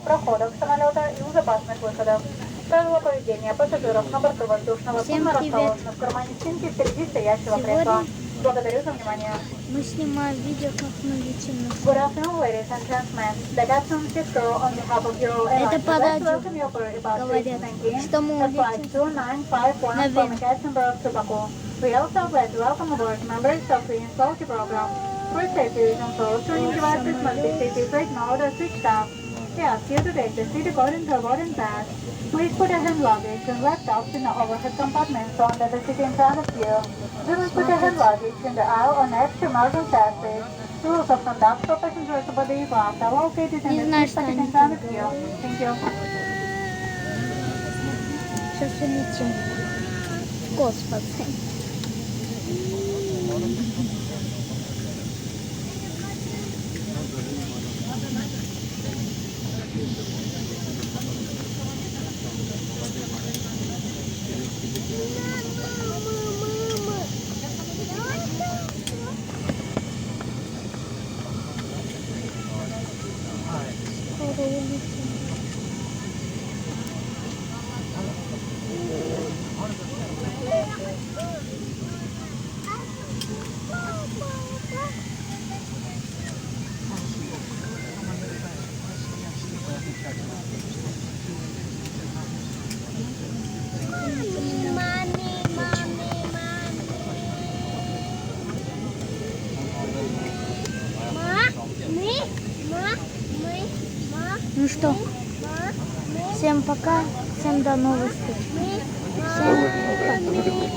проходах самолета и у запасных выходов. Правила поведения пассажиров на борту воздушного судна расположены в кармане спинки впереди стоящего кресла. Благодарю за внимание. Мы снимаем видео, как мы летим на Good afternoon, ladies and gentlemen. The captain Cisco, on behalf of your airline, Это по would like to радио welcome you for about говорят, 319 что мы at flight улетим 2951 на from Вену. Gothenburg to Baku. We also glad to welcome aboard members of the Insulty program. For safety reasons, all turning devices must be safely ignored or switched off. We ask you to take the seat according to boarding pass. Please put your hand luggage and laptops in the overhead compartments under the seat in front of you. Do not put your hand luggage in the aisle or next to Martin passage. Rules of conduct for passengers aboard the aircraft are located in Не the знаю, seat что packet они in front там of you. говорят. Thank you. Сейчас улетим в космос. Скоро улетим. Ну что, всем пока, всем до новых встреч. Всем пока.